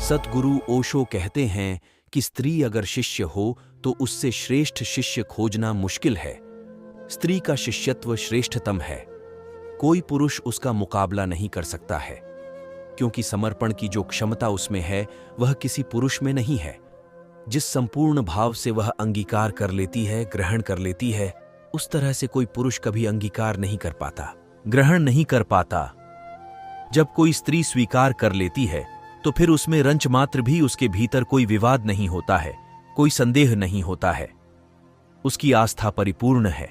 सतगुरु ओशो कहते हैं कि स्त्री अगर शिष्य हो तो उससे श्रेष्ठ शिष्य खोजना मुश्किल है। स्त्री का शिष्यत्व श्रेष्ठतम है। कोई पुरुष उसका मुकाबला नहीं कर सकता है, क्योंकि समर्पण की जो क्षमता उसमें है वह किसी पुरुष में नहीं है। जिस संपूर्ण भाव से वह अंगीकार कर लेती है, ग्रहण कर लेती है, उस तरह से कोई पुरुष कभी अंगीकार नहीं कर पाता, ग्रहण नहीं कर पाता। जब कोई स्त्री स्वीकार कर लेती है तो फिर उसमें रंच मात्र भी उसके भीतर कोई विवाद नहीं होता है, कोई संदेह नहीं होता है। उसकी आस्था परिपूर्ण है।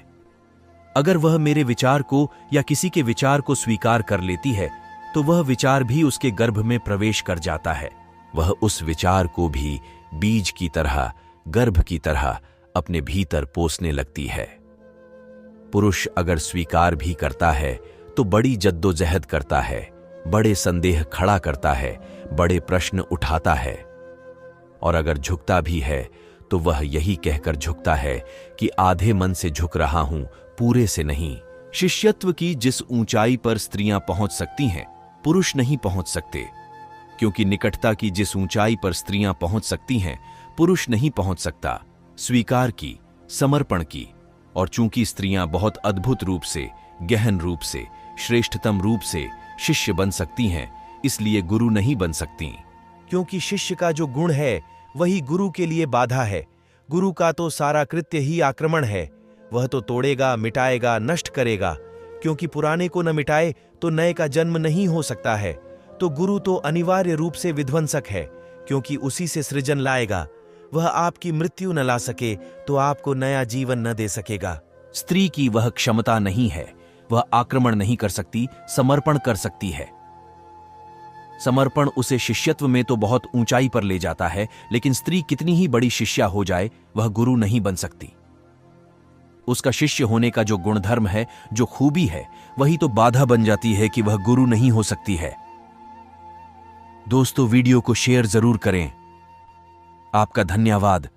अगर वह मेरे विचार को या किसी के विचार को स्वीकार कर लेती है तो वह विचार भी उसके गर्भ में प्रवेश कर जाता है। वह उस विचार को भी बीज की तरह, गर्भ की तरह अपने भीतर पोसने लगती है। पुरुष अगर स्वीकार भी करता है तो बड़ी जद्दोजहद करता है, बड़े संदेह खड़ा करता है, बड़े प्रश्न उठाता है। और अगर झुकता भी है तो वह यही कहकर झुकता है कि आधे मन से झुक रहा हूं, पूरे से नहीं। शिष्यत्व की जिस ऊंचाई पर स्त्रियां पहुंच सकती हैं, पुरुष नहीं पहुंच सकते, क्योंकि निकटता की जिस ऊंचाई पर स्त्रियां पहुंच सकती हैं, पुरुष नहीं पहुंच सकता। स्वीकार की, समर्पण की। और चूंकि स्त्रियां बहुत अद्भुत रूप से, गहन रूप से, श्रेष्ठतम रूप से शिष्य बन सकती हैं, इसलिए गुरु नहीं बन सकती। क्योंकि शिष्य का जो गुण है वही गुरु के लिए बाधा है। गुरु का तो सारा कृत्य ही आक्रमण है। वह तो तोड़ेगा, मिटाएगा, नष्ट करेगा। क्योंकि पुराने को न मिटाए तो नए का जन्म नहीं हो सकता है। तो गुरु तो अनिवार्य रूप से विध्वंसक है, क्योंकि उसी से सृजन लाएगा। वह आपकी मृत्यु न ला सके तो आपको नया जीवन न दे सकेगा। स्त्री की वह क्षमता नहीं है। वह आक्रमण नहीं कर सकती, समर्पण कर सकती है। समर्पण उसे शिष्यत्व में तो बहुत ऊंचाई पर ले जाता है, लेकिन स्त्री कितनी ही बड़ी शिष्या हो जाए, वह गुरु नहीं बन सकती। उसका शिष्य होने का जो गुणधर्म है, जो खूबी है, वही तो बाधा बन जाती है कि वह गुरु नहीं हो सकती है। दोस्तों, वीडियो को शेयर जरूर करें। आपका धन्यवाद।